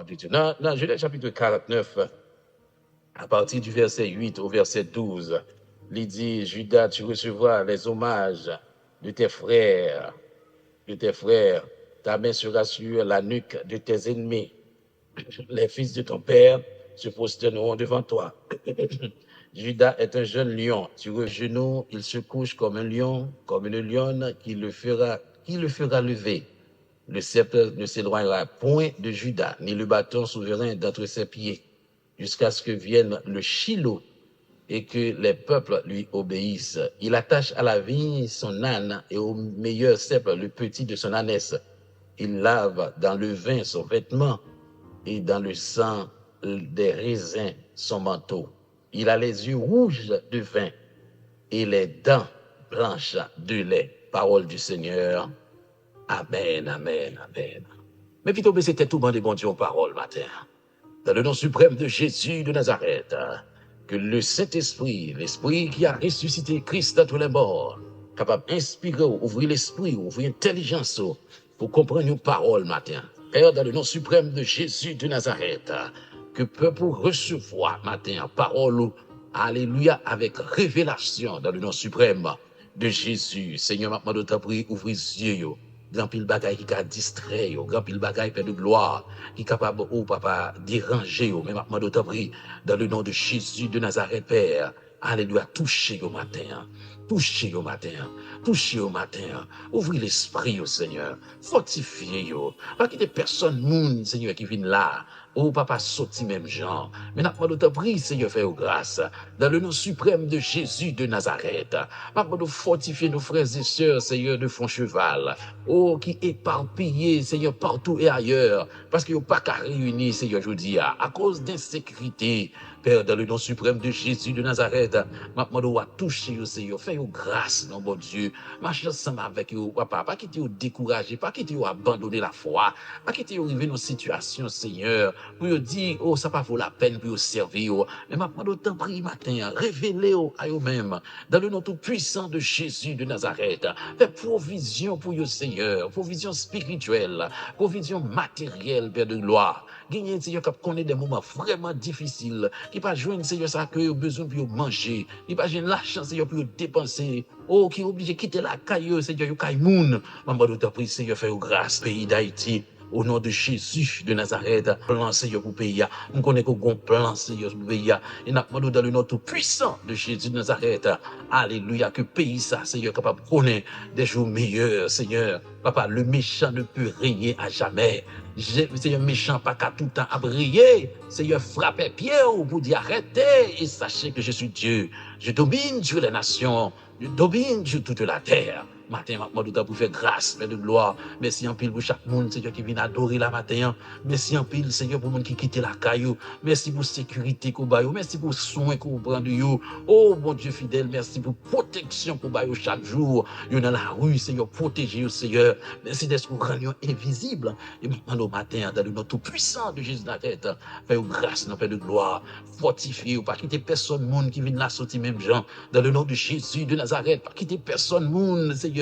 de Dieu. Dans Genèse chapitre 49, à partir du verset 8 au verset 12, il dit, Judas, tu recevras les hommages de tes frères, ta main sera sur la nuque de tes ennemis. Les fils de ton père se prosterneront devant toi. Judas est un jeune lion. Sur le genou, il se couche comme un lion, comme une lionne qui le fera lever. Le sceptre ne s'éloignera point de Judas, ni le bâton souverain d'entre ses pieds, jusqu'à ce que vienne le Shiloh et que les peuples lui obéissent. Il attache à la vigne son âne et au meilleur sceptre le petit de son ânesse. Il lave dans le vin son vêtement et dans le sang des raisins son manteau. Il a les yeux rouges de vin et les dents blanches de lait. Parole du Seigneur. Amen, amen, amen. Mais vite obéissez tout bon des bons dieux aux paroles matin. Dans le nom suprême de Jésus de Nazareth, que le Saint-Esprit, l'Esprit qui a ressuscité Christ d'entre les morts, capable d'inspirer, ouvrir l'esprit, ouvrir l'intelligence pour comprendre nos paroles matin. Père, dans le nom suprême de Jésus de Nazareth, que peuple recevoir matin parole, alléluia, avec révélation dans le nom suprême de Jésus. Seigneur, maintenant de ta prière, ouvrir les yeux. Grand pile bagaille qui a distrait, grand pile bagaille père de gloire, qui est capable, oh papa, déranger, mais maintenant de ta prière, dans le nom de Jésus de Nazareth, Père. Alléluia, touchez au matin, touchez au matin, touchez au matin, ouvrez l'esprit au Seigneur, fortifiez, pas qu'il y ait personne, moun, Seigneur, qui vienne là, oh papa, sorti même genre, mais n'a-moi de prier, Seigneur, fait grâce, dans le nom suprême de Jésus de Nazareth, maintenant de fortifier nos frères et sœurs, Seigneur, de fond cheval, oh, qui éparpillés, Seigneur, partout et ailleurs, parce qu'ils n'ont pas qu'à réunir, Seigneur, je dis, à cause d'insécurité, Père, dans le nom suprême de Jésus de Nazareth, maintenant, doit toucher, Seigneur, faire grâce, non, bon Dieu, marcher ensemble avec vous, papa, pas quitter vous décourager, pas quitter vous abandonner la foi, pas quitter vous arriver dans une situation, Seigneur, pour vous dire, oh, ça pas vaut la peine pour vous servir, mais maintenant, d'autant prie matin, révélez-vous à vous-même, dans le nom tout puissant de Jésus de Nazareth, faites provision pour vous, Seigneur, provision spirituelle, provision matérielle, Père de gloire, gagnez, Seigneur, qui connaît des moments vraiment difficiles, qui pas joindre, Seigneur, ça que vous avez besoin pour manger, qui pas joindre l'argent, Seigneur, pour dépenser, oh, qui est obligé de quitter la caille, Seigneur, vous caille moun, maman, d'autant prie, Seigneur, fait grâce, pays d'Haïti, au nom de Jésus de Nazareth, plan Seigneur pour pays. Nous connaissons qu'on plan Seigneur pour pays. Et nous demandons dans le nom tout puissant de Jésus de Nazareth. Alléluia, que pays ça, Seigneur, capable de connaître des jours meilleurs, Seigneur. Papa, le méchant ne peut régner à jamais. Seigneur, méchant, pas qu'à tout le temps à briller. Seigneur, frappez pied pour dire arrêtez et sachez que je suis Dieu. Je domine sur les nations. Je domine sur toute la terre. Matin, maintenant, pour faire grâce, Père de gloire. Merci en pile pour chaque monde, Seigneur, qui vient adorer la matin. Merci en pile, Seigneur, pour le monde qui quitte la caillou. Merci pour sécurité qu'on baille. Merci pour soin qu'on prend de vous. Oh, mon Dieu fidèle, merci pour protection qu'on baille chaque jour. Vous dans la rue, Seigneur, protégez, Seigneur. Merci d'être rendu invisible. Et maintenant, au matin, dans le nom tout puissant de Jésus de la tête, faites grâce, non, Père de gloire. Fortifiez, pas quitter personne, monde qui vient là, sortir même gens. Dans le nom de Jésus de Nazareth, pas quitter personne, monde, Seigneur.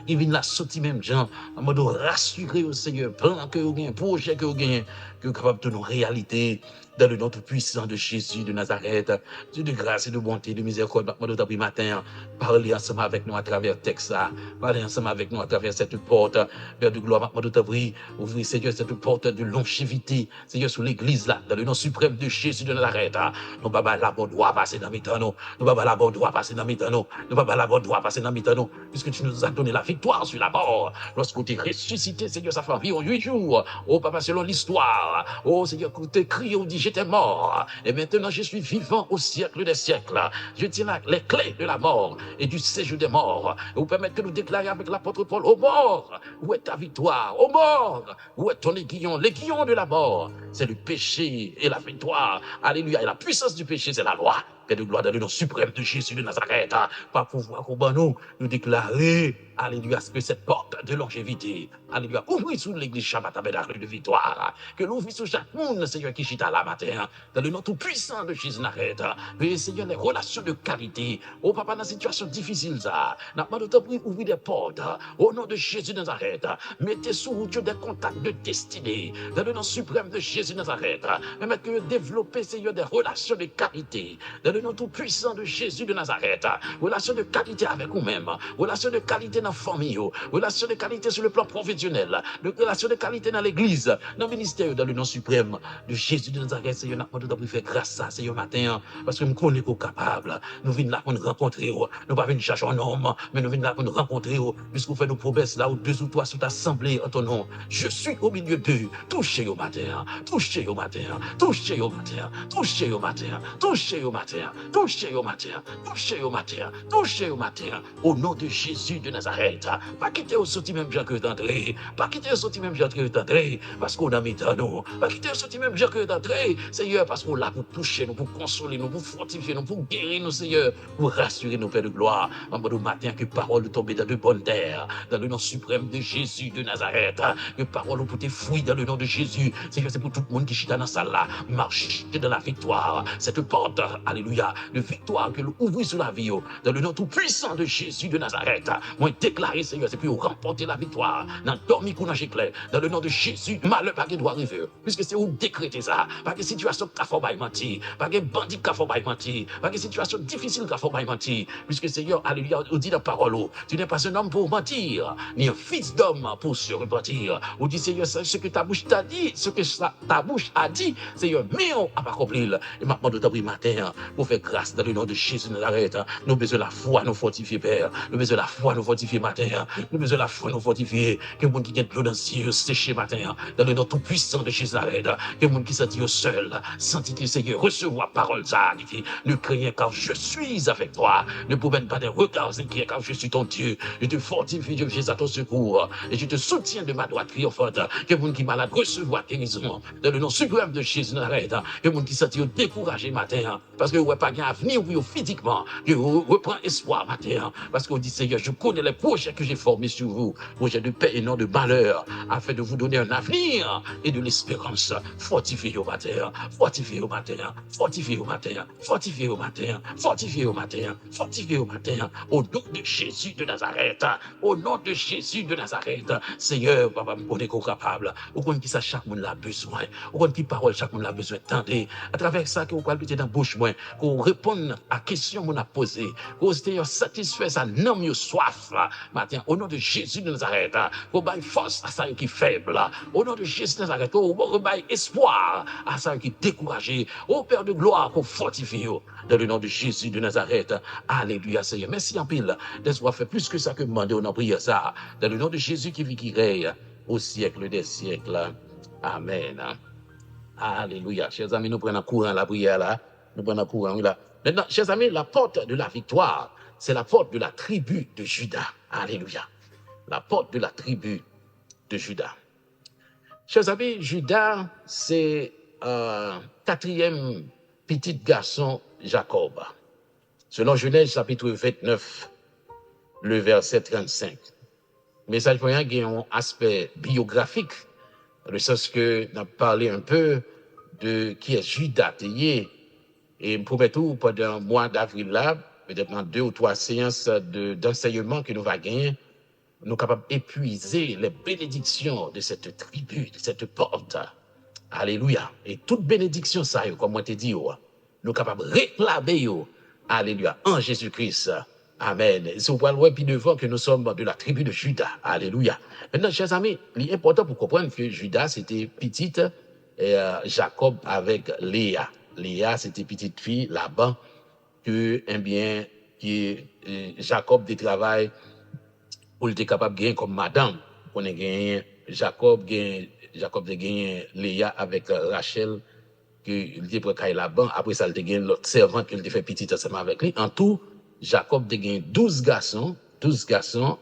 Il vient la sortir même gens, en mode rassurer au Seigneur, plan que vous gagnez, projet que vous gagnez, que vous capable de nos réalités, dans le nom tout puissant de Jésus de Nazareth. Dieu de grâce et de bonté, de miséricorde, maintenant de ta matin, parlez ensemble avec nous à travers Texas, parlez ensemble avec nous à travers cette porte, Père de gloire, maintenant de ta prière, ouvrez Seigneur cette porte de longévité, Seigneur sur l'église là, dans le nom suprême de Jésus de Nazareth. Nous pas la bonne droit passer dans mes temps, nous pas la bonne droit passer dans mes temps, nous pas la bonne droit passer dans mes temps, puisque tu nous as donné la victoire sur la mort, lorsqu'on t'est ressuscité, Seigneur, ça fait environ 8 jours, oh papa, selon l'histoire, oh Seigneur, quand t'es crié, on dit j'étais mort, et maintenant je suis vivant au siècle des siècles. Je tiens les clés de la mort et du séjour des morts. Et vous permettez de nous déclarer avec l'apôtre Paul, ô mort, où est ta victoire? Ô mort, où est ton aiguillon? L'aiguillon de la mort, c'est le péché et la victoire. Alléluia. Et la puissance du péché, c'est la loi. Père de gloire, dans le nom suprême de Jésus de Nazareth, par pouvoir qu'on nous déclarer, alléluia, que cette porte de longévité, alléluia, ouvrir sous l'église Shabbat avec de victoire, que l'ouvrir sous chaque monde, Seigneur, qui chita la matin, dans le nom tout puissant de Jésus de Nazareth, que Seigneur, les relations de qualité, oh papa, dans une situation difficile, ça, n'a pas de temps pour ouvrir des portes, au nom de Jésus de Nazareth, mettez sous vous des contacts de destinée, dans le nom suprême de Jésus Jésus de Nazareth. Permettre que développer, Seigneur, des relations de qualité. Dans le nom tout-puissant de Jésus de Nazareth. Relations de qualité avec vous-même. Relations de qualité dans la famille. Relations de qualité sur le plan professionnel. Relations de qualité dans l'église. Dans le ministère, dans le nom suprême de Jésus de Nazareth. Seigneur, nous demandons de faire grâce à ça, Seigneur, matin. Parce que nous connaissons qu'on est capable. Nous venons là pour nous rencontrer. Nous ne pas venir chercher un homme, mais nous venons là pour nous rencontrer. Puisqu'on fait nos promesses là où deux ou trois sont assemblés en ton nom. Je suis au milieu d'eux. Touchez au matin. Touchez au matin. Touchez au matin. Touchez au matin. Touchez au matin. Touchez au matin. Touchez au matin. Touchez au matin. Au nom de Jésus de Nazareth. Pas quitter au sorti même bien que d'entrer. Pas quitter au sorti même bien que d'entrer. Parce qu'on a mis dans nous. Pas quitter au sorti même bien que d'entrer. Seigneur, parce qu'on l'a pour toucher nous, pour consoler nous, pour fortifier nous, pour guérir nous, Seigneur, pour rassurer nos pères de gloire. En mode matin, que parole tombe dans de bonnes terres. Dans le nom suprême de Jésus de Nazareth. Que parole pour tes fruits dans le nom de Jésus. Seigneur, c'est pour tout le monde qui chita dans sa salle là. Marche dans la victoire. Cette porte, alléluia, de victoire que nous ouvrons sur la vie. Dans le nom tout puissant de Jésus de Nazareth. Moi, déclarer, Seigneur, c'est pour remporter la victoire. Dans dormi qu'on a clair. Dans le nom de Jésus, malheur pas qu'il doit arriver. Puisque c'est où décréter ça. Pas que situation qu'a faut mentir. Pas que bandit qu'a faut mentir. Pas que situation difficile qu'a faut mentir. Puisque Seigneur, alléluia, on dit la parole. Tu n'es pas un homme pour mentir, ni un fils d'homme pour se repentir. On dit, Seigneur, ce que ta bouche t'a dit, ce que ta bouche a dit, Seigneur, mais on n'a pas compris. Et maintenant, nous t'avons matin pour faire grâce dans le nom de Jésus de Nazareth. Nous besoin de la foi, nous fortifier, Père. Nous besoin de la foi, nous fortifier matin. Nous besoin de la foi, nous fortifier. Que le monde qui gagne de l'eau dans le ciel, séché matin. Dans le nom tout puissant de Jésus de Nazareth. Que le monde qui s'est seul, sentit Seigneur, recevoir parole ça. Ne craignez car je suis avec toi. Ne promène pas des regards inquiets car je suis ton Dieu. Je te fortifie, je viens à ton secours. Et je te soutiens de ma droite triomphante. Que le monde qui est malade recevoir guérison. Dans le nom suprême de Jésus de Nazareth. Que le monde qui s'est découragé matin. Parce que vous n'avez pas d'avenir physiquement. Que vous reprend espoir matin. Parce qu'on dit, Seigneur, je connais les projets que j'ai formés sur vous. Projets de paix et non de malheur. Afin de vous donner un avenir et de l'espérance. Fortifiez au matin. Fortifiez au matin. Fortifiez au matin. Fortifiez au matin. Fortifiez au matin. Fortifiez au matin. Au nom de Jésus de Nazareth. Au nom de Jésus de Nazareth. Seigneur, papa, me connaît qu'on est capable. Au compte qui ça, chaque monde a besoin. Au compte qui parole, chaque monde a besoin. Tendez. À travers ça, que vous parlez dans la bouche, qu'on réponde à la question qu'on a posée. Qu'on Seigneur satisfait ça, non mieux soif. Matin, au nom de Jésus de Nazareth. Qu'on baille force à ça qui est faible. Au nom de Jésus de Nazareth. Qu'on baille espoir à ça qui est découragé. Au Père de gloire, qu'on fortifie. Dans le nom de Jésus de Nazareth. Alléluia, Seigneur. Merci en pile. Laisse-moi faire plus que ça que demander. On a prié ça. Dans le nom de Jésus qui vit, qui règne au siècle des siècles. Amen. Alléluia. Chers amis, nous prenons courant la prière là. Nous prenons courant là. Maintenant, chers amis, la porte de la victoire, c'est la porte de la tribu de Juda. Alléluia. La porte de la tribu de Juda. Chers amis, Juda, c'est quatrième petit garçon Jacob. Selon Genèse chapitre 29, le verset 35. Message pour rien qui a un aspect biographique, dans le sens que nous avons parlé un peu de qui est Juda. Et pour tout, pendant le mois d'avril là, peut-être dans 2 ou 3 séances d'enseignement que nous allons gagner, nous sommes capables d'épuiser les bénédictions de cette tribu, de cette porte. Alléluia. Et toute bénédiction, ça, comme moi te dit, nous sommes capables de réclamer, alléluia, en Jésus-Christ. Amen. C'est au point puis devant que nous sommes de la tribu de Juda. Alléluia. Maintenant, chers amis, il est important pour comprendre que Juda, c'était petite, Jacob avec Léa. Léa, c'était petite fille, là-bas, que, eh bien, Jacob de travail, pour être capable de gagner comme madame. On a gagné Jacob de gagner Léa avec Rachel, qu'il était pour qu'il là-bas. Après ça, il a gagné l'autre servant qu'il a fait petite ensemble avec lui. En tout, Jacob a gagné 12 garçons,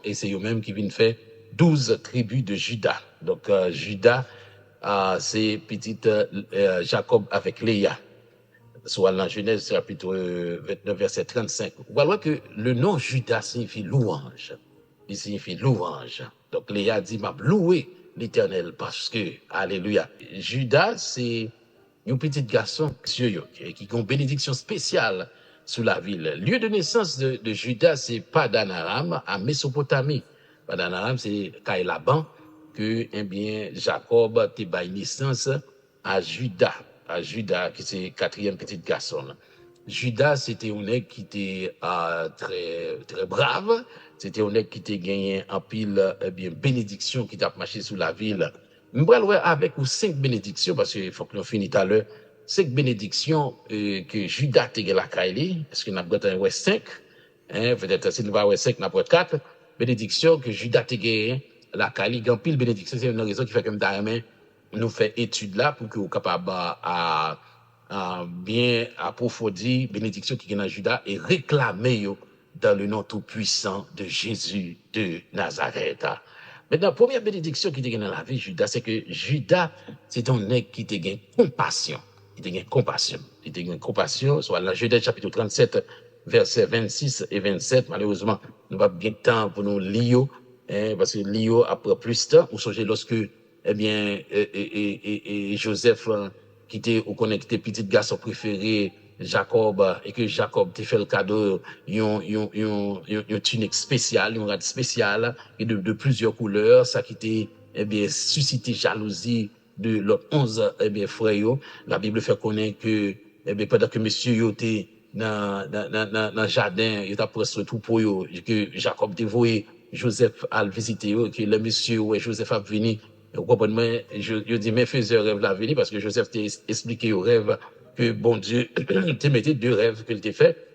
et c'est eux-mêmes qui viennent faire 12 tribus de Juda. Donc, Juda, c'est petite Jacob avec Léa. Soit dans Genèse chapitre 29, verset 35. Voilà que le nom Juda signifie louange. Il signifie louange. Donc, Léa dit, m'a loué l'Éternel parce que, alléluia. Juda, c'est un petit garçon qui a une bénédiction spéciale sous la ville. Lieu de naissance de Juda, c'est Padan-Aram, à Mésopotamie. Padan-Aram, c'est Laban que, eh bien, Jacob te baille naissance à Judas, qui c'est quatrième petit garçon. Judas, c'était un nègre qui était très, très brave. C'était un nègre qui était gagné en pile, bénédiction qui t'a marché sous la ville. Je vais avec ou 5 bénédictions, parce qu'il faut que nous finissions tout à l'heure. 5 bénédictions que Judas t'a gagné la Kaili. Est-ce qu'on a besoin de 5? Peut-être si nous avons 5, nous avons 4. Bénédictions que Judas t'a gagné la Kaili. En pile bénédiction, c'est une raison qui fait que nous fait étude là pour que vous capable à bien approfondir bénédiction qui est dans Judas et réclamer dans le nom tout puissant de Jésus de Nazareth. Maintenant, première bénédiction qui est dans la vie de Judas, c'est que Judas, c'est un nègre qui te gagne compassion. Il te gagne compassion. Il te gagne compassion, soit dans Genèse chapitre 37, versets 26 et 27. Malheureusement, nous n'avons pas bien de temps pour nous lire, parce que lire après plus de temps. Vous songez lorsque, eh bien, Joseph, qui était au connecté petit garçon préféré, Jacob, et que Jacob t'a fait le cadeau, une tunique spéciale, une rade spéciale, et de plusieurs couleurs, ça qui t'a, eh bien, suscité jalousie de l'autre 11, eh bien, frères. La Bible fait connaître que, eh bien, pendant que monsieur était dans le jardin, il t'a presque tout pour eux, que Jacob t'a voué Joseph à le visiter, que le monsieur, ouais, Joseph a venu. Vous comprenez, je dis, mais faisait rêve la venue parce que Joseph t'a expliqué au rêve que bon Dieu t'a mis 2 rêves qu'il t'a fait.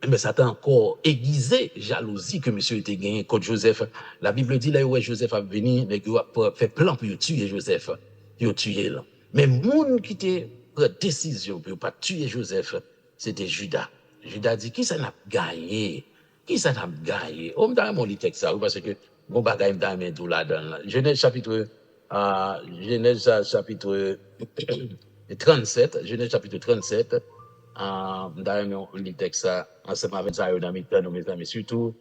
Mais ça t'a encore aiguisé jalousie que monsieur était gagné contre Joseph. La Bible dit là où Joseph a venu, mais qu'il a fait plan pour tuer Joseph. Il a tué là. Mais moun qui était pris décision pour pas tuer Joseph, c'était Judas. Judas dit, qui ça n'a gagné? Qui ça n'a gagné? On m'a mon texte ça, parce que bon bagay m'a mis tout là-dedans. Genèse chapitre 37, Genèse chapitre 37, dans le texte, ensemble avec ça, dans mes amis, surtout,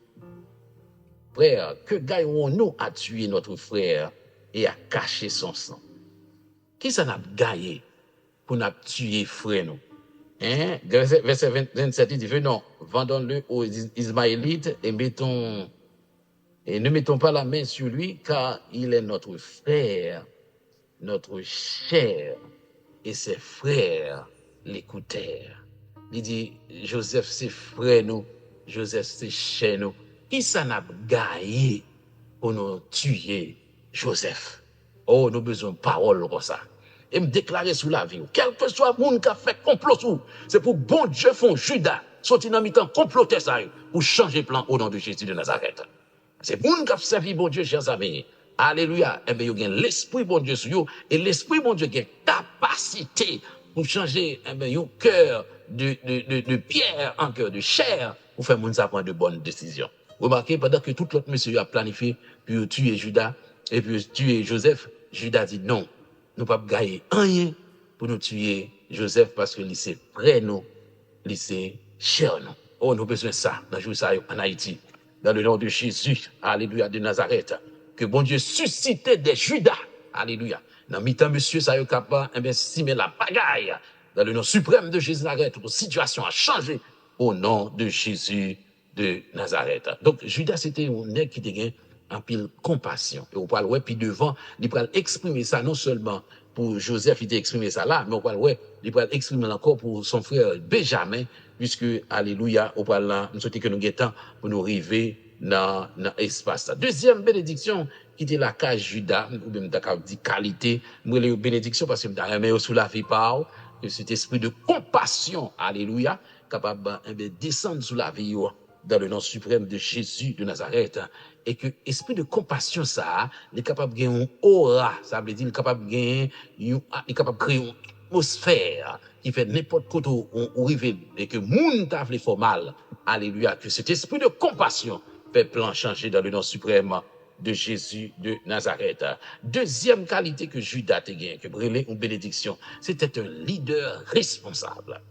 frère, que gagnons-nous à tuer notre frère et à cacher son sang? Qui ça n'a gagné pour nous tuer frère nous? Verset 27, il dit, non, vendons-le aux Ismaélites et ne mettons pas la main sur lui, car il est notre frère, notre chair, et ses frères l'écoutèrent. Il dit, Joseph, c'est frère nous, Joseph, c'est chair nous. Qui ça n'a gagné pour nous tuer Joseph? Oh, nous avons besoin de paroles comme ça. Et me déclarer sous la vie. Quel que soit le monde qui a fait complot sous, c'est pour bon Dieu font Judas, sorti dans mi-temps, comploter ça, pour changer plan au nom de Jésus de Nazareth. C'est le monde qui a servi bon Dieu, chers amis. Alléluia. Eh bien, il y a l'esprit bon Dieu sur eux, et l'esprit bon Dieu qui a capacité pour changer un cœur de pierre en cœur de chair pour faire moun sa prendre de bonnes décisions. Remarquez, pendant que tout l'autre monsieur a planifié pour tuer Judas et puis tuer Joseph, Judas dit non, nous ne pouvons pas gagner rien pour nous tuer Joseph parce que c'est frère nous, c'est cher nous. Oh, nous avons besoin de ça dans le jour en Haïti. Dans le nom de Jésus, alléluia, de Nazareth, que bon Dieu suscite des Judas, alléluia. Dans mi-temps, monsieur, ça y est capable, si mais la bagaille, dans le nom suprême de Jésus de Nazareth, pour situation a changé au nom de Jésus de Nazareth. Donc, Judas, c'était un nègre qui était en pile compassion. Et on parle, ouais, puis devant, il peut exprimer ça non seulement pour Joseph, il a exprimé ça là, mais on parle, ouais, il peut exprimer encore pour son frère Benjamin, puisque, alléluia, on parle là, nous souhaitons que nous guettons pour nous arriver dans l'espace. Deuxième bénédiction, qui était la case Judas, ou même d'accord dit qualité, nous les bénédictions parce que nous avons sous la vie par que cet esprit de compassion, alléluia, capable de descendre sous la vie dans le nom suprême de Jésus de Nazareth, et que l'esprit de compassion, ça, est capable de gagner une aura, ça veut dire, il est capable de gagner, il est capable de créer une atmosphère qui fait n'importe quoi où arrive, et que moun t'a fait mal, alléluia, que cet esprit de compassion fait plan changer dans le nom suprême de Jésus de Nazareth. Deuxième qualité que Judas a gagné, que brûlait une bénédiction, c'était un leader responsable.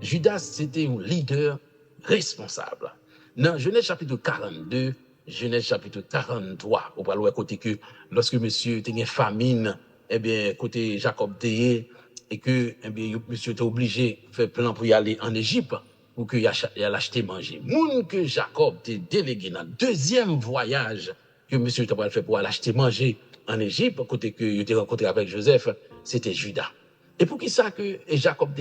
Judas, c'était un leader responsable. Dans Genèse chapitre 42, Genèse chapitre 43, on parle à côté que lorsque monsieur était une famine, eh bien, côté Jacob était, et que, eh bien, monsieur était obligé de faire plan pour y aller en Égypte, pour qu'il ait acheté manger. Moun que Jacob était délégué dans le deuxième voyage que monsieur était fait pour aller acheter manger en Égypte, côté que il était rencontré avec Joseph, c'était Judas. Et pour qui ça que Jacob a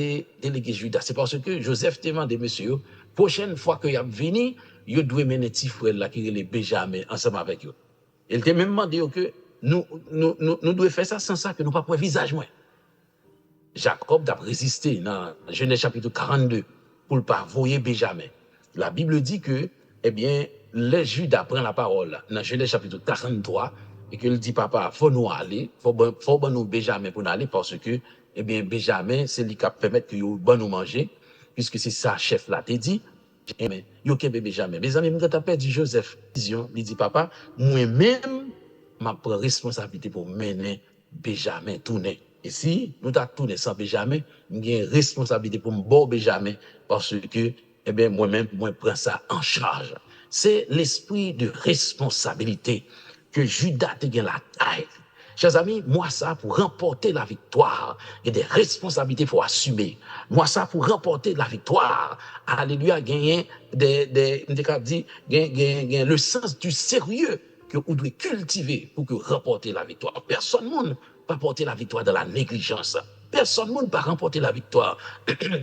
délégué Judas? C'est parce que Joseph t'a demandé, monsieur, prochaine fois que y a venu, il doit mener petit frère là qui est les Benjamin ensemble avec eux. Il t'a même demandé que nous devons faire ça sans ça, que nous pas pour visage moins. Jacob a résisté dans Genèse chapitre 42 pour ne pas voyer Benjamin. La Bible dit que, eh bien, les Judas prennent la parole dans Genèse chapitre 43 et qu'il dit, papa, faut nous aller, faut nous Benjamin pour nous aller parce que, eh bien, Benjamin, c'est lui qui permet que nous bon nous manger, puisque c'est ça, chef là, t'es dit, mais, yo kebe Benjamin. Mes amis, quand t'as perdu Joseph, il dit, papa, moi-même, ma prend responsabilité pour mener Benjamin tourner. Et si nous t'as tourné sans Benjamin, j'ai responsabilité pour me bon Benjamin parce que, eh bien, moi-même, moi, prends ça en charge. C'est l'esprit de responsabilité que Judas te gagne la taille. Chers amis, moi ça pour remporter la victoire, il y a des responsabilités pour assumer. Moi ça pour remporter la victoire, alléluia, gagner le sens du sérieux que vous devez cultiver pour que remporter la victoire. Personne ne va porter la victoire dans la négligence. Personne ne va remporter la victoire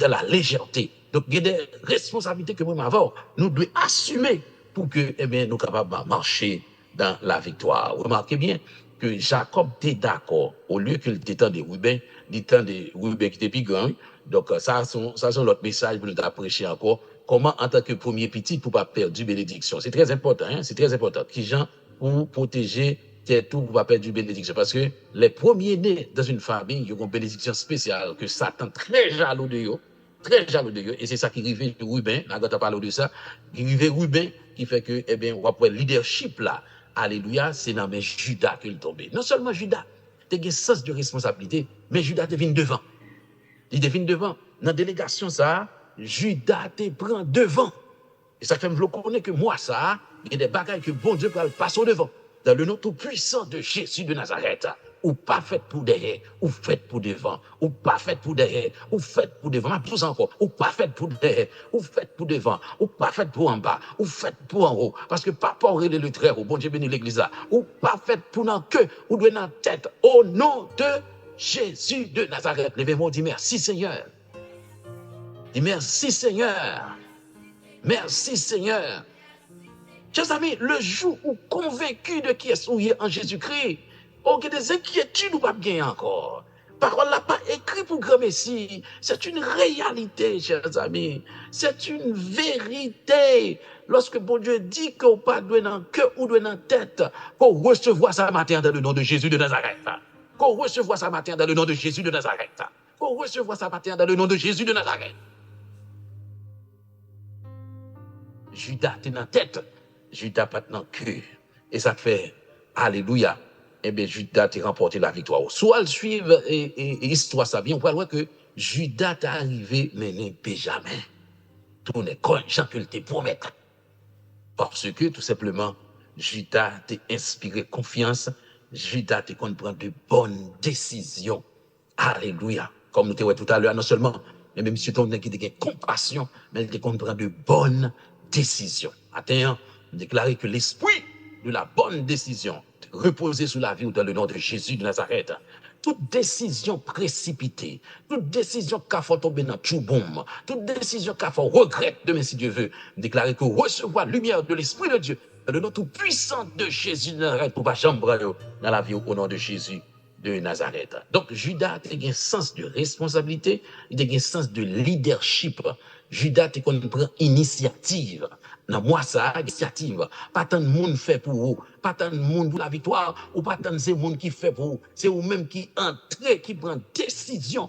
dans la légèreté. Donc, il y a des responsabilités que nous avons. Nous devons assumer pour que, eh bien, nous sommes capables de marcher dans la victoire. Remarquez bien que Jacob était d'accord. Au lieu qu'il était de Ruben, il était de Ruben qui était plus grand. Donc, ça, c'est notre message pour nous prêcher encore. Comment, en tant que premier petit, pour ne pas perdre du bénédiction. C'est très important, hein? C'est très important. Qui gens pour protéger tout pour ne pas perdre du bénédiction. Parce que les premiers nés dans une famille, ils ont une bénédiction spéciale que Satan très jaloux de eux. Très jaloux de eux. Et c'est ça qui arrive de Ruben. Là, quand on parle de ça, qui arrive Ruben, qui fait que, eh bien, on va prendre le leadership là. Alléluia, c'est dans mes Judas qu'il tombé. Non seulement Judas, tu as un sens de responsabilité, mais Judas devine devant. Il devine devant. Dans la délégation, ça, Judas te prend devant. Et ça fait me connaître que moi, ça, il y a des bagailles que bon Dieu peut passer au devant. Dans le nom tout puissant de Jésus de Nazareth, ou pas fait pour derrière, ou fait pour devant, ou pas fait pour derrière, ou fait pour devant, mais plus encore, ou pas fait pour derrière, ou fait pour devant, ou pas fait pour en bas, ou fait pour en haut, parce que papa aurait le très haut, bon Dieu bénit l'église là, ou pas fait pour dans queue, ou doit dans tête, au nom de Jésus de Nazareth. Levez-moi, dit merci Seigneur. Dis merci Seigneur. Merci Seigneur. Chers amis, le jour où convaincu de qui est souillé en Jésus-Christ, il y a des inquiétudes ou pas bien encore. Parole n'a pas écrit pour grand Messie. C'est une réalité, chers amis. C'est une vérité. Lorsque bon Dieu dit qu'on pas doit dans le cœur ou doit dans la tête, qu'on recevoir ça matin dans le nom de Jésus de Nazareth. Qu'on recevoir ça matin dans le nom de Jésus de Nazareth. Qu'on recevoir ça matin dans le nom de Jésus de Nazareth. Judas est dans la tête. Judas pas dans le cœur. Et ça fait, alléluia, eh bien, Judas a remporté la victoire. Soit le suivre et histoire ça bien, on peut voir que Judas est arrivé, mais n'est Benjamin. Tout n'est comme Jean que te promet. Parce que, tout simplement, Judas t'a inspiré confiance, Judas t'a prendre de bonnes décisions. Alléluia. Comme nous t'avons tout à l'heure, non seulement, mais même si tu as compassion, mais il te prendre de bonnes décisions. Attends, déclarer que l'esprit de la bonne décision reposer sous la vie ou dans le nom de Jésus de Nazareth. Toute décision précipitée, toute décision qu'a fait tomber dans tout boum, toute décision qu'a fait regret demain si Dieu veut, déclarer que recevoir la lumière de l'Esprit de Dieu dans le nom tout puissant de Jésus de Nazareth pour pas chambrer dans la vie au nom de Jésus de Nazareth. Donc Judas a un sens de responsabilité, il a un sens de leadership. Judas a prend initiative. Dans moi, ça, initiative. Pas tant de monde fait pour vous. Pas tant de monde pour la victoire. Ou pas tant de monde qui fait pour vous. C'est vous-même qui entrez, qui prend décision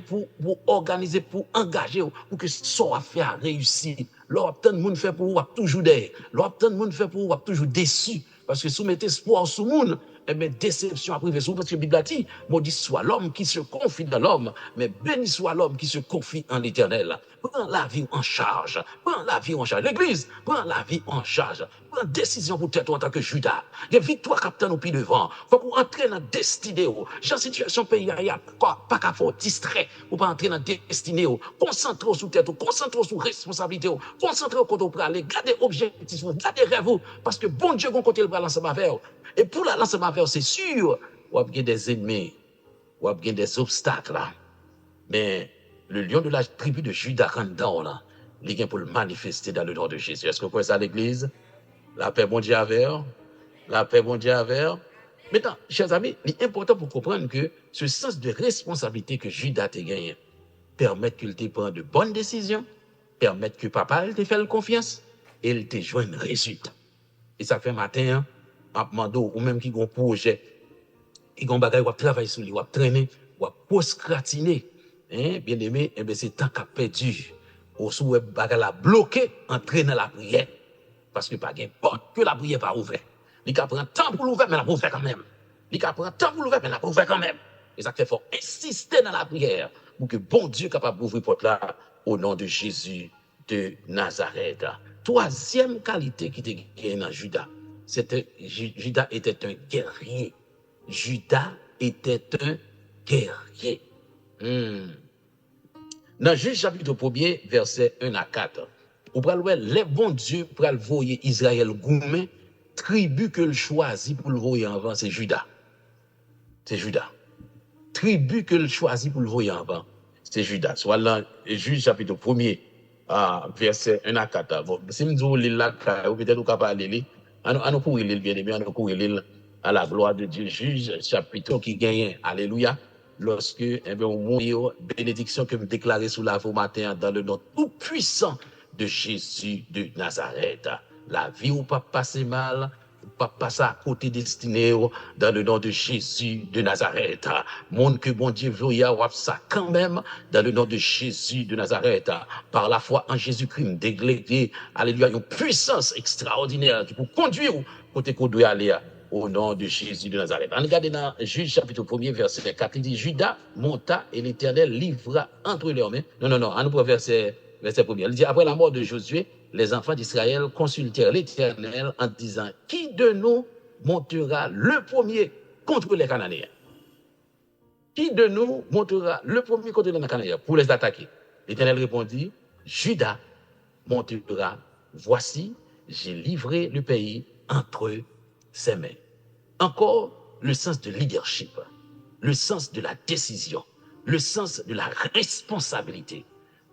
pour organiser, pour engager, pour que ce soit fait à réussir. Là, tant de monde fait pour vous, toujours derrière. Là, tant de monde fait pour vous, toujours déçu. Parce que si vous mettez espoir sur le monde, eh bien, déception après vous, parce que la Bible a dit, maudit soit l'homme qui se confie dans l'homme, mais béni soit l'homme qui se confie en l'Éternel. Prends la vie en charge. Prends la vie en charge. L'Église, prends la vie en charge. Prends décision pour toi en tant que Judas. Il y a victoire capitaine au pied devant. Faut qu'on entre dans la destinée. Genre situation pays, il n'y a pas qu'à faire distrait pour pas entrer dans la destinée. Concentrez-vous sur tête, concentrez-vous sur responsabilité. Concentrez-vous quand on peut aller. Gardez objectif, gardez rêve. Parce que bon Dieu, qu'on côté le bras l'ensemble avec. Et pour la l'ensemble avec, c'est sûr, vous avez des ennemis ou a bien des obstacles là. Mais le lion de la tribu de Juda rentre là, il vient pour le manifester dans le nom de Jésus. Est-ce que vous croyez ça à l'église? La paix bon Dieu avec. La paix bon Dieu avec. Maintenant, chers amis, il est important pour comprendre que ce sens de responsabilité que Judas a gagné permet qu'il te prenne de bonnes décisions, permet que papa te fait confiance et il te joue un résultat. Et ça fait matin, hein, ou même qui ont un projet, qui ont un bagage, ou travailler sur lui, ou traîner, ou procrastiner. Hein, bien aimé, eh bien, c'est tant qu'à perdu. Ou sous bagage la bloqué, entrer dans la prière. Parce que pas de porte que la prière pas ouverte. Il prend temps pour l'ouvrir, mais la ouvert quand même. Il prend temps pour l'ouvrir, mais la ouvert quand même. Et ça fait faut insister dans la prière pour que bon Dieu soit capable d'ouvrir porte là au nom de Jésus de Nazareth. Troisième qualité qui était gagnée dans Judas, c'était Judas était un guerrier. Judas était un guerrier. Dans Juge chapitre 1er, versets 1 à 4, on peut voir les bons dieux pour le voyer Israël gourmet, tribu que le choisit pour le voyer avant, c'est Judas. C'est Judas. Tribu que le choisit pour le voyer avant, c'est Judas. Soit là, Juge chapitre 1er, verset 1 à 4. Bon, si nous lisons là, peut-être nous capable de lire. On nous courir l'île, bien aimé, on nous courir l'île à la gloire de Dieu. Juge chapitre qui gagne. Alléluia. Lorsque, eh bien, au bénédiction que me déclarer sous la voix matin dans le nom tout puissant de Jésus de Nazareth. La vie ou pas passer mal, ou pas passer à côté destiné dans le nom de Jésus de Nazareth. Monde que bon Dieu veut y avoir ça quand même dans le nom de Jésus de Nazareth. Par la foi en Jésus-Christ, délégué, alléluia, une puissance extraordinaire qui peut conduire côté qu'on doit aller. Au nom de Jésus de Nazareth. On regarde dans Juge chapitre 1er, verset 4, il dit, Judas monta et l'Éternel livra entre leurs mains. Non, on nous verset 1er. Il dit, après la mort de Josué, les enfants d'Israël consultèrent l'Éternel en disant, qui de nous montera le premier contre les Cananéens? Qui de nous montera le premier contre les Cananéens pour les attaquer? L'Éternel répondit, Judas montera. Voici, j'ai livré le pays entre ses mains. Encore le sens de leadership, le sens de la décision, le sens de la responsabilité.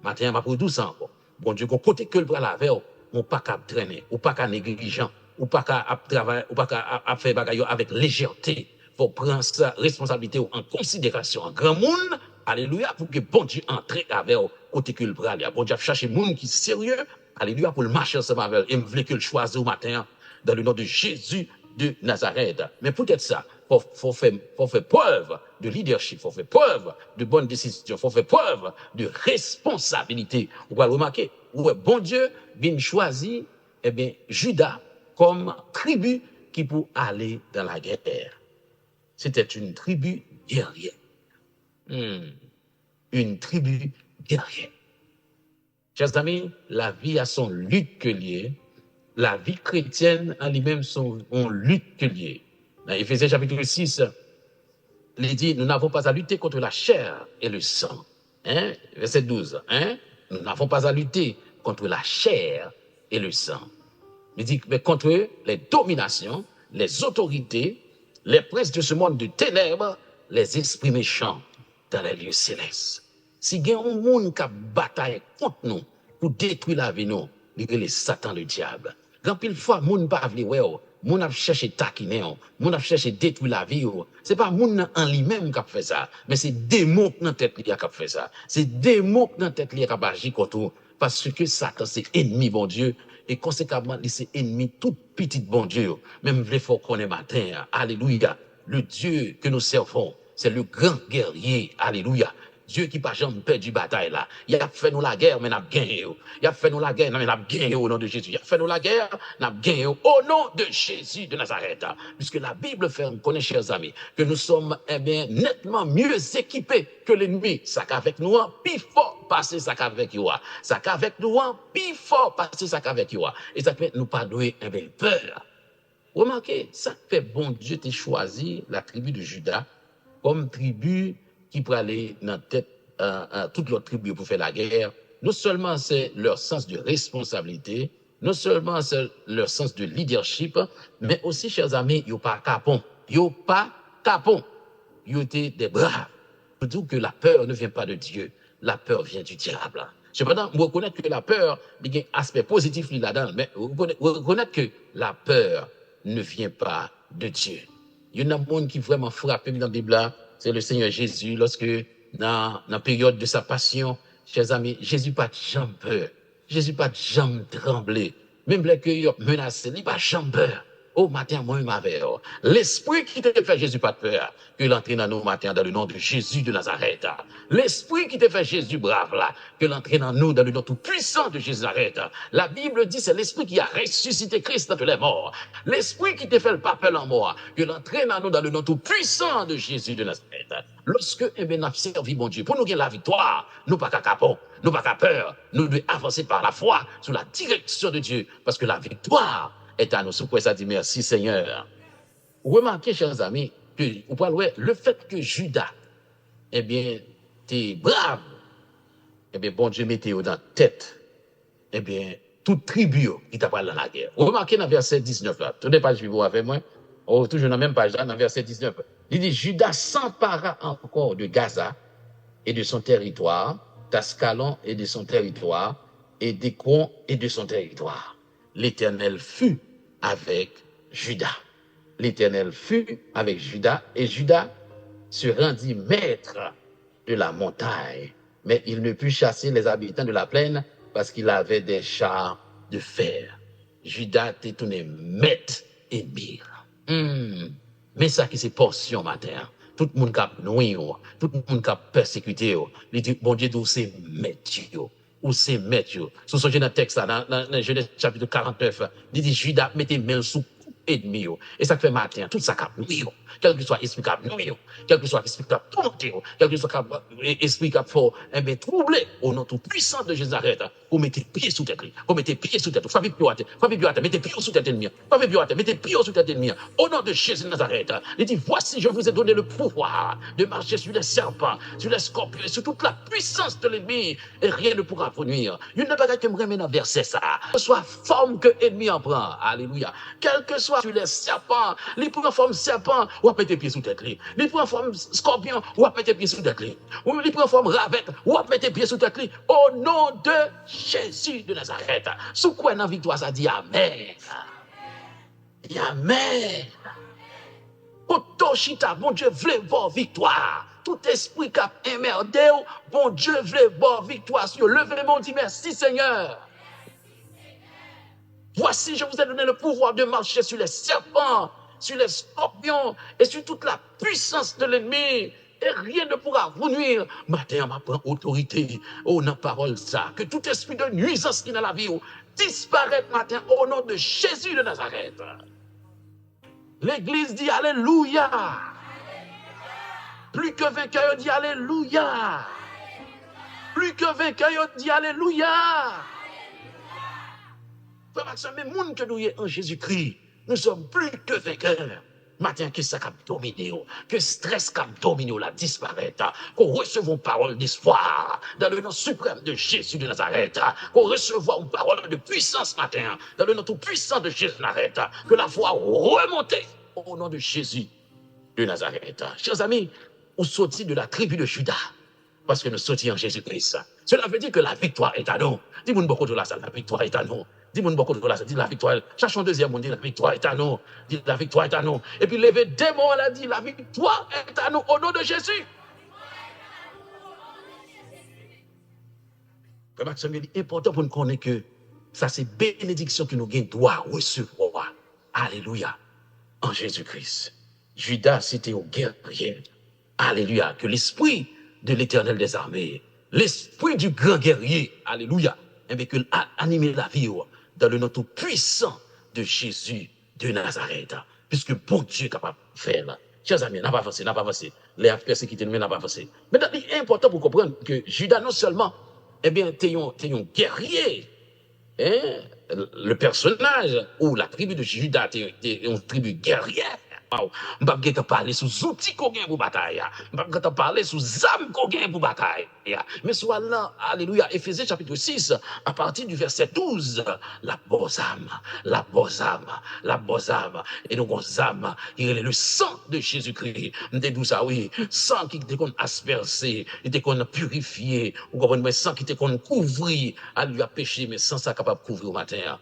Maintenant, on va tout ça encore. Bon Dieu, côté que le bras la veille, on pas qu'à traîner, ou pas qu'à négligent, ou pas qu'à travailler, ou pas qu'à faire bagaille avec légèreté. Faut prendre sa responsabilité en considération en grand monde. Alléluia, pour que bon Dieu entre avec côté que le bras là. Bon Dieu chercher monde qui est sérieux. Alléluia, pour le marcher ensemble avec elle. Et me voulait que le choisisse au matin dans le nom de Jésus de Nazareth. Mais peut-être ça, faut faire preuve de leadership, faut faire preuve de bonne décision, faut faire preuve de responsabilité. Vous pouvez remarquer, ouais, bon Dieu vient choisir, eh bien, Judas comme tribu qui peut aller dans la guerre. C'était une tribu guerrière. Une tribu guerrière. Chers amis, la vie a son lutte que liée. La vie chrétienne en lui-même sont en lutte que liée. Dans Éphésiens chapitre 6, il dit, nous n'avons pas à lutter contre la chair et le sang. Hein? Verset 12. Hein? Nous n'avons pas à lutter contre la chair et le sang. Il dit, mais contre les dominations, les autorités, les princes de ce monde de ténèbres, les esprits méchants dans les lieux célestes. Si il y a un monde qui a bataille contre nous pour détruire la vie, nous, il est Satan, le diable. Quand pile fois, moun pa vle wè, moun a cherché taquiner, moun a cherché détruire la vie. C'est pas moun en lui-même qui a fait ça, mais c'est démon dans tête qui a fait ça. C'est démon dans tête qui a agi contre parce que Satan c'est ennemi bon Dieu et conséquemment c'est ennemi tout petit bon Dieu. Même vle faut connaître matin. Alléluia. Le Dieu que nous servons, c'est le grand guerrier. Alléluia. Dieu qui pas jamais perdu bataille là. Il a fait nous la guerre, mais n'a gagné. Il a fait nous la guerre, mais n'a gagné au nom de Jésus. Il a fait nous la guerre, n'a gagné au nom de Jésus de Nazareth. Puisque la Bible fait, on connaît, chers amis, que nous sommes nettement mieux équipés que l'ennemi. Ça qu'avec nous, plus fort passer ça qu'avec nous. Ça qu'avec nous, plus fort passer ça qu'avec nous. Et ça fait nous pas douer peur. Remarquez, ça fait bon Dieu t'a choisi la tribu de Judas comme tribu qui peut aller dans tête toute l'autre tribu pour faire la guerre. Non seulement c'est leur sens de responsabilité, non seulement c'est leur sens de leadership, mais aussi, chers amis, ils n'ont pas capon. Ils n'ont pas capon. Ils étaient des braves. Surtout que la peur ne vient pas de Dieu, la peur vient du diable. Cependant, vous reconnaître que la peur, il y a un aspect positif là-dedans, mais vous reconnaître que la peur ne vient pas de Dieu. Il y a un monde qui vraiment frappé dans la Bible, c'est le Seigneur Jésus, lorsque dans la période de sa passion, chers amis, Jésus pas de jambe peur, Jésus pas de jambe tremblé, même les que menacé, il pas jambe peur. Au matin, moi, m'avais. L'esprit qui te fait Jésus pas de peur, que l'entraîne dans nous matin dans le nom de Jésus de Nazareth. L'esprit qui te fait Jésus brave là, que l'entraîne en nous dans le nom tout puissant de Jésus de Nazareth. La Bible dit c'est l'esprit qui a ressuscité Christ d'entre les morts. L'esprit qui te fait le papel en mort, que l'entraîne en nous dans le nom tout puissant de Jésus de Nazareth. Lorsque, eh bien, nous servi mon Dieu, pour nous gagner la victoire, nous pas qu'à capon, nous pas qu'à peur, nous devons avancer par la foi, sous la direction de Dieu, parce que la victoire est à nous. C'est pourquoi ça dit merci Seigneur. Remarquez, chers amis, que le fait que Judas, eh bien, t'es brave, eh bien, bon Dieu mettez dans la tête, eh bien, toute tribu qui t'a parlé dans la guerre. Remarquez dans le verset 19 là, tout n'est pas suivi avec moi, toujours dans la même page là, dans le verset 19. Il dit, Judas s'empara encore de Gaza et de son territoire, d'Ascalon et de son territoire, et d'Écron et de son territoire. L'Éternel fut avec Judas. L'Éternel fut avec Judas, et Judas se rendit maître de la montagne. Mais il ne put chasser les habitants de la plaine parce qu'il avait des chars de fer. Judas était tourné maître et mire. Mais ça qui c'est portion matin. Tout le monde qui a noué, tout le monde qui a persécuté, il dit, bon Dieu, c'est maître. Ou c'est maître. Sous ce genre de texte, dans Genèse chapitre 49, il dit, Judas mettez main sous ennemi. Et ça fait matin, tout ça cap nuit. Quel que soit esprit cap nuit, quel que soit esprit cap tourmenté, quel que soit esprit cap fort, eh bien, troublé au nom tout puissant de Jésus Nazareth, vous mettez pied sous tête, vous mettez pied sous tête, frappez pied, mettez pied sous tête ennemi, frappez pied, mettez pied sous tête ennemi, au nom de Jésus Nazareth. Il dit, voici, je vous ai donné le pouvoir de marcher sur les serpents, sur les scorpions, et sur toute la puissance de l'ennemi, et rien ne pourra vous nuire. Il n'y a pas qu'à me remettre dans verset ça, que soit forme que l'ennemi en prend, alléluia, quel que soit sur les serpents, les prend forme serpent, ou à mettre pied sous tête, les prend forme scorpion, ou à mettre pied sous tête, ou les prend forme ravette, ou à mettre pied sous tête, au nom de Jésus de Nazareth. Sous quoi dans la victoire, ça dit Amen. Amen. Otoshita, bon Dieu, voulait voir victoire. Tout esprit qui a émerdé, bon Dieu, voulait voir victoire. Levez-moi, dit merci Seigneur. Voici, je vous ai donné le pouvoir de marcher sur les serpents, sur les scorpions et sur toute la puissance de l'ennemi. Et rien ne pourra vous nuire. Matin, on m'apprend autorité. Oh, dans la parole, ça. Que tout esprit de nuisance qui est dans la vie disparaît matin au nom de Jésus de Nazareth. L'église dit Alléluia. Plus que vainqueur, dit Alléluia. Plus que vainqueur, dit Alléluia. Frère Maxime, mais monde que nous y en Jésus-Christ, nous sommes plus que vainqueurs. Matin, que ça a dominé, que stress a dominé, la disparaître, qu'on recevons parole d'espoir dans le nom suprême de Jésus de Nazareth, qu'on recevons une parole de puissance matin, dans le nom tout puissant de Jésus de Nazareth, que la foi remonte au nom de Jésus de Nazareth. Chers amis, on sortit de la tribu de Judas, parce que nous sortions en Jésus-Christ. Cela veut dire que la victoire est à nous. Dis-moi beaucoup de la victoire est à nous. Dis-moi beaucoup de la, dit la victoire. Cherchons deuxième, on dit la victoire est à nous. Dit la victoire est à nous. Et puis lever démon, elle a dit la victoire est à nous au nom de Jésus. C'est important pour nous connaître que ça c'est bénédiction que nous doit recevoir. Alléluia. En Jésus-Christ. Judas, c'était au guerrier. Alléluia. Que l'esprit de l'Éternel des armées, l'esprit du grand guerrier, alléluia, et bien que animer la vie dans le nom tout puissant de Jésus de Nazareth. Puisque bon Dieu est capable de faire là. Chers amis, n'a pas avancé. Les persécutés nous n'a pas avancé. Mais c'est important pour comprendre que Judas non seulement, eh bien, t'es un guerrier, hein? Le personnage ou la tribu de Judas, t'es une tribu guerrière. Wow. Je ne vais pas parler sous outils qu'on gagne pour bataille. Je ne vais pas parler sous âmes qu'on gagne pour bataille. Mais soit là, alléluia, Éphésiens chapitre 6, à partir du verset 12, la bonne âme, la bonne âme, la bonne âme. Et donc, bonne âme, il est le sang de Jésus-Christ. Nous dit ça, oui, sang qui était qu'on aspercé, qui était qu'on purifié, vous comprenez, mais sang qui était qu'on couvri, à lui a péché, mais sans ça capable de couvrir au matin.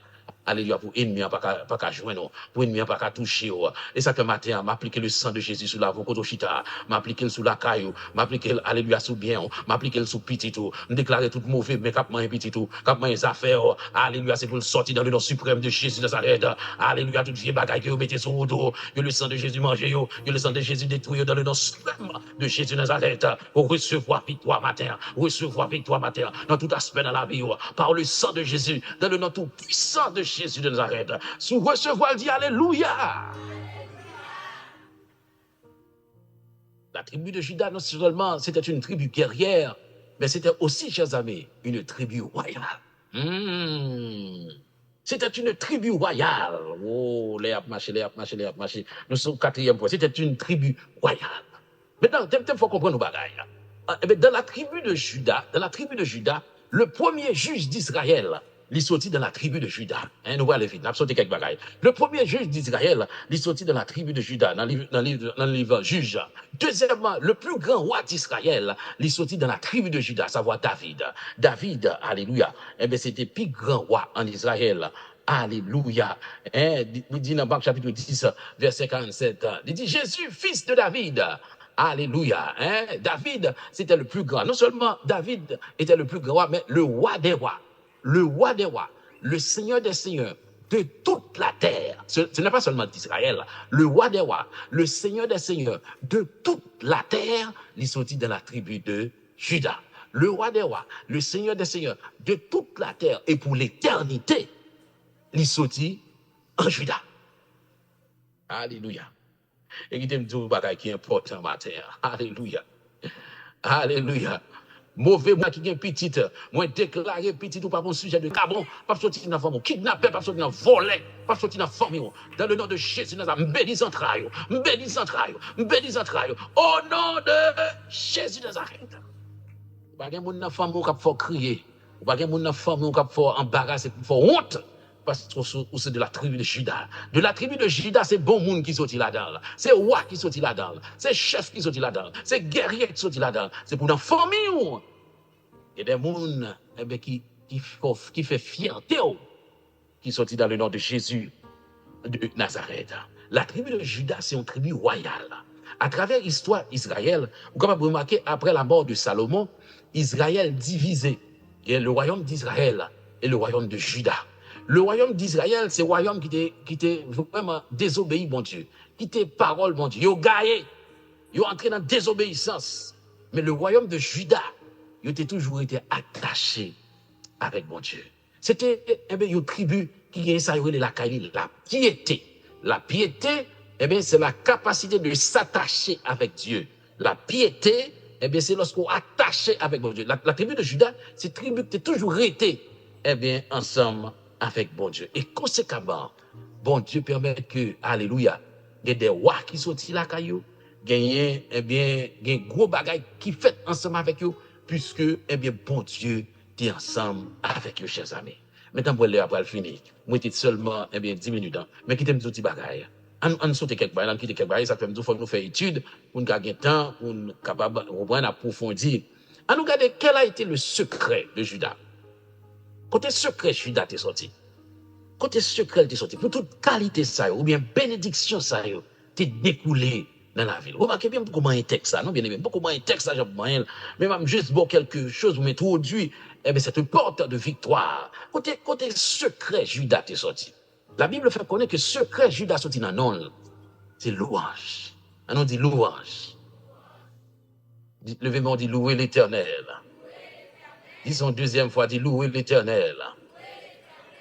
Alléluia, pour ennemi, pas qu'à joindre, pour ennemi, pas qu'à toucher. Et ça que matin, m'appliquer le sang de Jésus sur la vocotochita, m'appliquer sur la caillou, m'appliquer, alléluia, sous bien, m'appliquer sur petit tout, me déclarer tout mauvais, mais cap main petit tout, cap main les affaires, alléluia, c'est pour le sortir dans le nom suprême de Jésus de Nazareth. Alléluia, toute vieille bagaille que vous mettez sur le dos, que le sang de Jésus mange, que le sang de Jésus détruit dans le nom suprême de Jésus de Nazareth, pour recevoir victoire matin, dans tout aspect dans la vie, par le sang de Jésus, dans le nom tout puissant de Jésus de Nazareth. Sous recevoir, dit Alléluia. La tribu de Juda, non seulement c'était une tribu guerrière, mais c'était aussi, chers amis, une tribu royale. C'était une tribu royale. Oh, les ap marché. Nous sommes au 4e point. C'était une tribu royale. Maintenant, il faut comprendre nos bagailles. Dans la tribu de Juda, le premier juge d'Israël, il sorti dans la tribu de Juda. Nous voyons les vite, nous avons quelques bagailles. Le premier juge d'Israël, il sorti dans la tribu de Juda, dans le livre Juge. Deuxièmement, le plus grand roi d'Israël, il sorti dans la tribu de Juda, à savoir David. David, alléluia, c'était le plus grand roi en Israël. Alléluia. Il dit dans Marc chapitre 10, verset 47, il dit Jésus, fils de David. Alléluia. David, c'était le plus grand. Non seulement David était le plus grand, mais le roi des rois. Le roi des rois, le Seigneur des seigneurs de toute la terre. Ce n'est pas seulement d'Israël. Le roi des rois, le Seigneur des seigneurs de toute la terre, il sortit dans la tribu de Juda. Le roi des rois, le Seigneur des seigneurs de toute la terre et pour l'éternité, il sortit en Juda. Alléluia. Et il dit un bagage qui est important matin. Alléluia. Alléluia. Mauvais moi qui est petite, moi déclaré petit ou pas mon sujet de cabron, pas sortir dans la famille, kidnapper, pas sortir dans voler, pas sortir dans la famille. Dans le nom de Jésus, nous avons béni entrailles, béni entrailles. Au nom de Jésus de Nazareth. Pas de monde dans la famille qui faut crier, pas de monde dans la famille qui faut embarrasser, qui faut honte. Parce que c'est de la tribu de Juda. De la tribu de Juda, c'est bon monde qui sortit là-dedans. C'est roi qui sortit là-dedans. C'est chef qui sortit là-dedans. C'est guerrier qui sortit là-dedans. C'est pour la famille. Il y a des gens qui fait fierté, qui sortit dans le nom de Jésus de Nazareth. La tribu de Juda, c'est une tribu royale. À travers l'histoire d'Israël, vous pouvez remarquer, après la mort de Salomon, Israël divisé. Il y a le royaume d'Israël et le royaume de Juda. Le royaume d'Israël, c'est un royaume qui était vraiment désobéi, mon Dieu. Qui était parole, mon Dieu. Ils ont gagné. Ils ont entré dans la désobéissance. Mais le royaume de Juda, ils ont toujours été attachés avec mon Dieu. C'était une tribu qui a la piété. La piété, c'est la capacité de s'attacher avec Dieu. La piété, c'est lorsqu'on est attaché avec mon Dieu. La tribu de Juda, c'est une tribu qui a toujours été ensemble avec bon Dieu. Et conséquemment, bon Dieu permet que, alléluia, il y a des rois qui sont là, caillou, il y a gros bagaille qui fait ensemble avec eux, puisque, bon Dieu est ensemble avec eux, chers amis. Maintenant, pour aller après le fini, moi, j'étais seulement, 10 minutes, mais qui t'aime tout petit bagaille. On saute quelques bagailles, quitte quelques bagailles, ça fait, il faut nous faire étude, pour nous gagner temps, pour nous capable, approfondir. À nous regarder, quel a été le secret de Judas? Côté secret, Judas t'est sorti. Côté secret, t'est sorti. Pour toute qualité, ça, ou bien bénédiction, ça, t'es découlé dans la ville. Remarquez bien comment un texte, ça, non, bien aimé, comment un texte, ça, mais même juste pour quelque chose, vous m'introduit, c'est une porte de victoire. Côté secret, Judas t'est sorti. La Bible fait connaître que secret, Judas sorti dans non, c'est louange. On dit louange. Levez-moi, on dit louer l'Éternel. Disons deuxième fois, dit louer l'Éternel.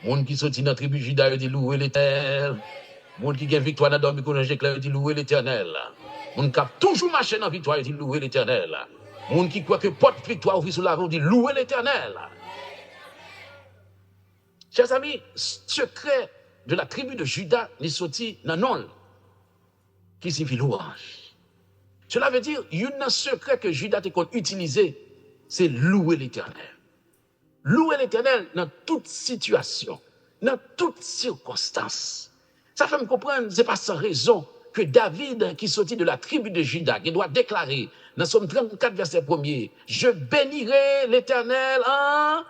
Monde qui sortit dans la tribu Juda, dit louer l'Éternel. Monde qui gagne victoire dans le dormi, dit louer l'Éternel. Monde qui a toujours marché dans la victoire, dit louer l'Éternel. Monde qui croit que porte victoire ouvre sur la route, dit louer l'Éternel. Chers amis, secret de la tribu de Juda, est sorti dans non. qui signifie louange. Cela veut dire, il y a un secret que Judas a utilisé, c'est louer l'Éternel. Louer l'Éternel dans toute situation, dans toute circonstance. Ça fait me comprendre, ce n'est pas sans raison que David, qui sortit de la tribu de Juda, qui doit déclarer, dans Somme 34, verset 1er, « Je bénirai l'Éternel en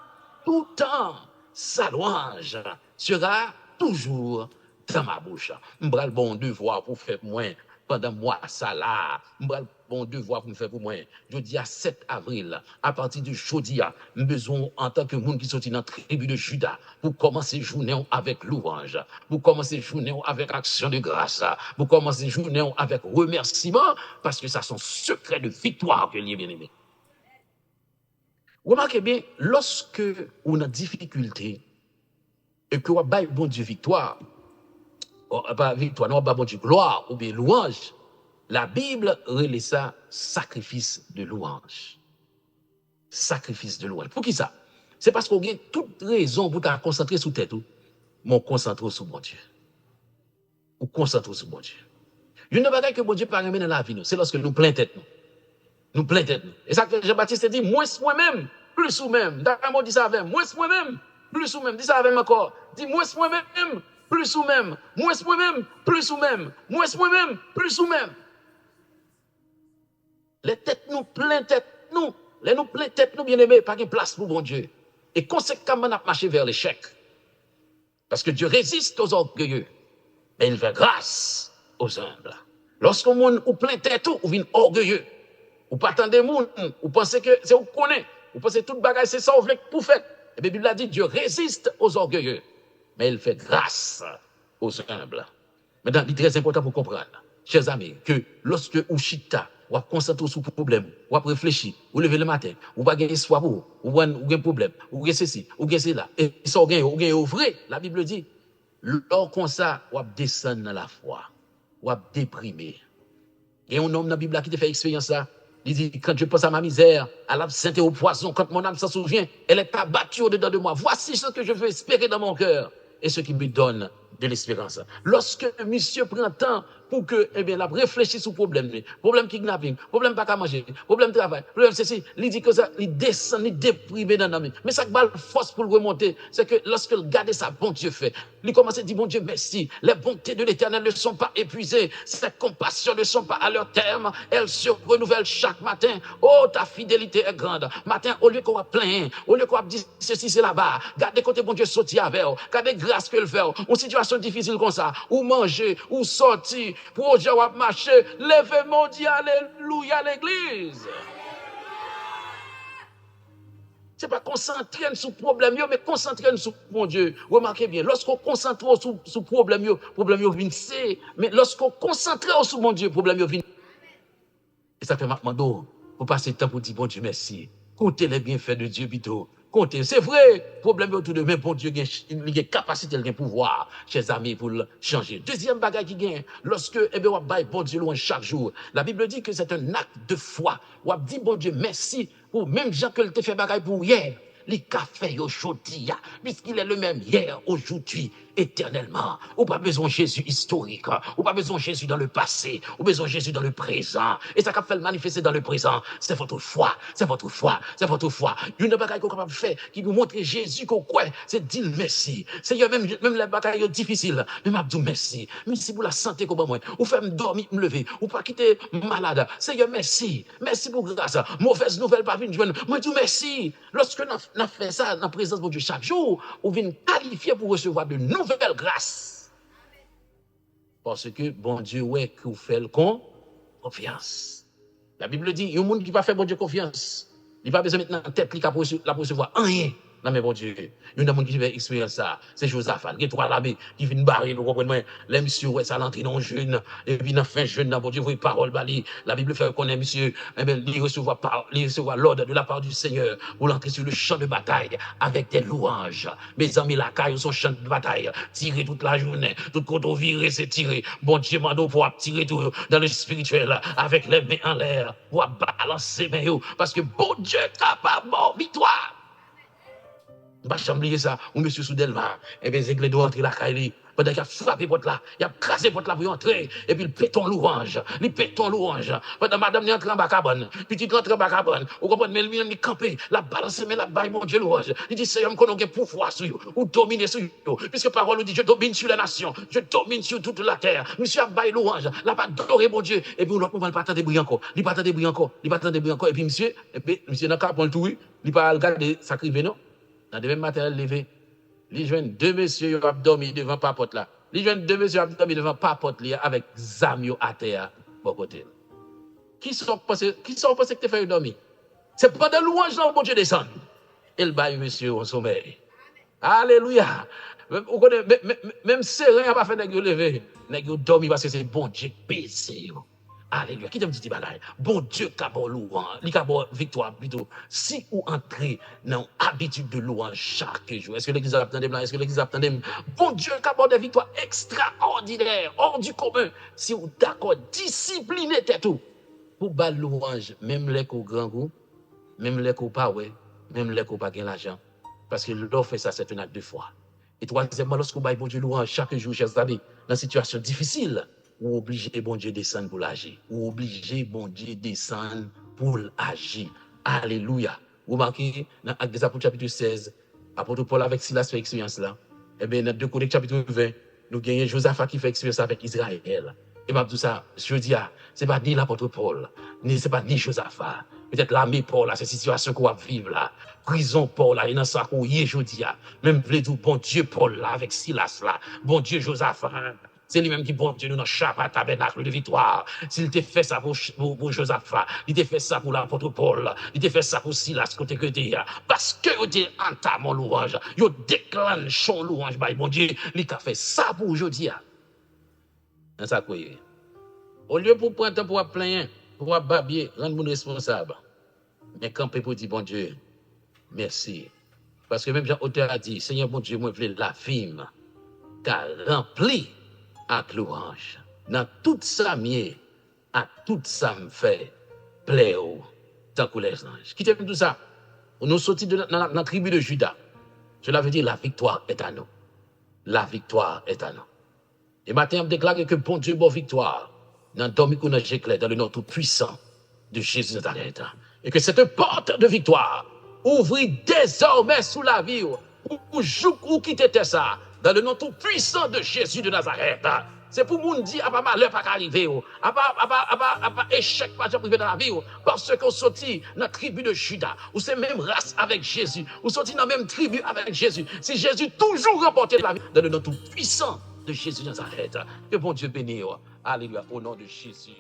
tout temps. Sa louange sera toujours dans ma bouche. » Je vais le bon devoir pour faire moins pendant moi, ça là. Je vais le bon devoir pour me faire pour moi. Jeudi à 7 avril, à partir de jeudi, je besoin en tant que monde qui sortit dans la tribu de Juda, pour commencer journée avec louange, pour commencer journée avec action de grâce, pour commencer journée avec remerciement, parce que ça sont secrets de victoire que l'y bien aimé. Remarquez bien, lorsque on a difficulté et que on a bon Dieu victoire, pas victoire, non, pas bon Dieu gloire ou bien louange, la Bible relève ça sacrifice de louange. Sacrifice de louange. Pour qui ça? C'est parce qu'on a toute raison pour te concentrer sur tête, mais concentrer sur mon Dieu. Ou concentrer sur mon Dieu. Il y a une bagaille que mon Dieu parle dans la vie, c'est lorsque nous plein tête. Nous plein tête. Et ça que Jean-Baptiste dit, moins moi-même, plus ou même. D'accord, dit ça avec moins moi-même, plus ou même. Dis ça avec encore. Dis moins moi-même, plus ou même. Moins moi-même, plus ou même. Moins moi-même, plus ou même. Les têtes nous, plein tête nous. Les nous plein tête nous, bien aimés, pas de place pour bon Dieu. Et conséquemment, on a marché vers l'échec. Parce que Dieu résiste aux orgueilleux, mais il fait grâce aux humbles. Lorsqu'on monde ou plein tête ou vient orgueilleux, ou pas attendre monde, ou pensez que c'est vous connaissez, ou pensez que toute bagaille c'est ça vous voulez pour faire. Et la Bible a dit Dieu résiste aux orgueilleux, mais il fait grâce aux humbles. Maintenant, il est très important pour comprendre, chers amis, que lorsque vous chita, vous concentrez sur le problème, vous réfléchissez, vous levez le matin, vous ne avez pas soir, vous avez un problème, vous avez ceci, vous avez cela, et ça vous avez vrai, la Bible dit, lors comme ça, vous descendez dans la foi, vous déprimé. Et un homme dans la Bible qui te fait expérience ça, il dit, quand je pense à ma misère, à l'absinthe et au poison, quand mon âme s'en souvient, elle est abattue au-dedans de moi. Voici ce que je veux espérer dans mon cœur et ce qui me donne de l'espérance. Lorsque monsieur prend temps pour que, eh bien, la réfléchisse sur le problème kidnapping, problème pas qu'à manger, problème travail, problème ceci, il dit que ça, il descend, il déprimé dans l'âme. Mais ça qui va force pour le remonter, c'est que lorsque le garde ça, bon Dieu fait, il commence à dire, bon Dieu, merci. Les bontés de l'Éternel ne sont pas épuisées, ses compassions ne sont pas à leur terme, elles se renouvellent chaque matin. Oh, ta fidélité est grande. Matin, au lieu qu'on va plein, au lieu qu'on va dire ceci, c'est là-bas, gardez côté bon Dieu sorti avec, gardez grâce que le fait, une situation difficile comme ça, ou manger, ou sortir, projet ou marcher, levez mon Dieu, alléluia l'église. C'est pas concentrer sur le problème, mais concentrer sur mon Dieu. Remarquez bien, lorsqu'on concentre sur le problème, vient c'est. Mais lorsqu'on concentre sur mon Dieu, le problème vient. Et ça fait maintenant, pour passer le temps pour dire bon Dieu merci. Comptez les bienfaits de Dieu, plutôt. Comptez. C'est vrai, problème autour de même, bon Dieu, il a capacité, il a pouvoir, chers amis, pour le changer. Deuxième bagage qui gagne, lorsque, eh bien, on va bon Dieu loin chaque jour. La Bible dit que c'est un acte de foi. On dit bon Dieu merci pour même gens que te fait bagage pour hier. Les cafés aujourd'hui, puisqu'il est le même hier, aujourd'hui, éternellement. Ou pas besoin de Jésus historique, ou pas besoin de Jésus dans le passé, ou besoin de Jésus dans le présent. Et ça qu'a fait le manifester dans le présent, c'est votre foi, c'est votre foi, c'est votre foi. Il y a une bagaille qu'on est capable de faire qui nous montre Jésus qu'on croit, c'est dire merci. C'est même les bagailles difficiles, mais m'a dit merci. Merci pour la santé qu'on a moi. Ou fait me dormir, me lever, ou pas quitter malade. Seigneur, merci. Merci pour grâce. Mauvaise nouvelle pas venir joindre. Moi dis merci. Lorsque nous avons fait ça dans la présence de Dieu chaque jour, on vient qualifier pour recevoir de nouvelles grâces. Parce que bon Dieu, ouais, que vous faites confiance. La Bible dit, il y a un monde qui va faire bon Dieu confiance. Il va besoin maintenant tête qui la recevoir rien. Non, mais bon Dieu, il y a un monde qui va expérimenter ça. C'est Josaphat, il y a trois labés qui viennent barrer, nous comprenez, les messieurs, ouais, ça l'entrée dans le jeûne, et puis dans fin jeûne, bon Dieu, vous parole, la Bible fait reconnaître, monsieur, il recevra l'ordre de la part du Seigneur pour l'entrer sur le champ de bataille avec des louanges. Mes amis, la caille, son champ de bataille, tirer toute la journée, tout contre virer, c'est tirer. Bon Dieu, mando, pour tirer tout dans le spirituel, avec les mains en l'air, pour balancer, parce que bon Dieu est capable, victoire. Je ne vais pas oublier ça. Ou monsieur Soudelma, eh bien, c'est que les doigts entre la caille, Pendant qu'il a frappé porte là, il a crasé porte là pour entrer, et puis il pète ton louange. Il pète ton louange. Pendant madame entre en bas cabane, petite rentre en bas cabane, ou comprenez, mais lui, il campé, la balance, mais la baille, mon Dieu, louange. Il dit, Seigneur, qu'on a pouvoir sur vous, ou dominer sur vous. Puisque parole nous dit, je domine sur la nation, je domine sur toute la terre. Monsieur a baille louange, la pas adorer, mon Dieu. Et puis l'autre moment, il pas attendre bruit encore. Il pas attendre bruit encore. Il pas attendre bruit encore. Et puis monsieur n'a qu'à prendre le tout, il pas regarder ça crive, non? Dans le même matin, il levé. Les jeunes deux messieurs qui ont dormi devant papote là. Les jeunes deux messieurs qui ont dormi devant papote là avec zamio à terre. Bon côté. Qui sont pensés que tu fais dormir? C'est pas de louange là, bon Dieu descend. Et le bail monsieur au sommeil. Alléluia. Même serein n'a pas fait nèg lever. Nèg dormi parce que c'est bon Dieu baisé. Alléluia. Qui t'aime dit bagaille? Bon Dieu qui a bon louange, il a bon victoire plutôt. Si ou entrer dans l'habitude de louange chaque jour. Est-ce que l'église attend des blancs? Est-ce que l'église attend des bon Dieu qui a bon des victoires extraordinaires, hors du commun. Si vous d'accord, discipliner tout. Pour bal louange, même les qu'au grand goût, même les qu'au pas ouais, même les qu'au pas gain l'argent. Parce que l'offre fait ça, c'est un acte de foi. Et troisièmement, lorsque vous baillez bon Dieu louange chaque jour, chers amis, dans une situation difficile, ou obligé bon Dieu descendre pour l'agir. Ou obligé bon Dieu descendre pour l'agir. Alléluia. Vous marquez dans Actes des Apôtres chapitre 16, apôtre Paul avec Silas fait expérience là. Eh bien, dans 2 Chroniques chapitre 20, nous gagnons Josaphat qui fait expérience avec Israël. Et bien, tout ça, je dis, c'est pas ni l'apôtre Paul, ni c'est pas ni Josaphat. Peut-être l'armée Paul, là, cette situation qu'on va vivre là. Prison Paul, là, il y a ça qu'on y est, je dis, même tout bon Dieu Paul là, avec Silas là, bon Dieu Josaphat. C'est lui-même qui bon Dieu nous dans chapeau tabernacle de victoire. S'il te fait ça pour Josaphat, il te fait ça pour l'apôtre Paul, il te fait ça pour Silas côté que t'es. Parce que il entame mon louange, il déclenche son louange, bah bon Dieu, il a fait ça pour aujourd'hui. Dans ça quoi. Au lieu pour prendre temps pour plaindre, pour babier, rendre mon responsable. Mais camper pour dire bon Dieu, merci. Parce que même Jean-Auteur a dit, Seigneur bon Dieu, moi je veux la vie, car rempli avec louange. Dans tout ça, à tout ça me fait plaire, tant que les anges. Qui t'aime tout ça? On nous sortit dans la tribu de Juda. Cela veut dire la victoire est à nous. La victoire est à nous. Et maintenant, on déclare que bon Dieu, bonne victoire, dans le nom tout puissant de Jésus de Nazareth. Et que cette porte de victoire ouvre désormais sous la vie, ou quitter ça, dans le nom tout puissant de Jésus de Nazareth. C'est pour nous dire, pas malheur pas arriver, pas échec pas arriver dans la vie, parce qu'on sortit dans la tribu de Juda, ou c'est même race avec Jésus, ou sorti dans la même tribu avec Jésus. Si Jésus toujours remporté la vie, dans le nom tout puissant de Jésus de Nazareth. Que bon Dieu bénisse. Alléluia, au nom de Jésus.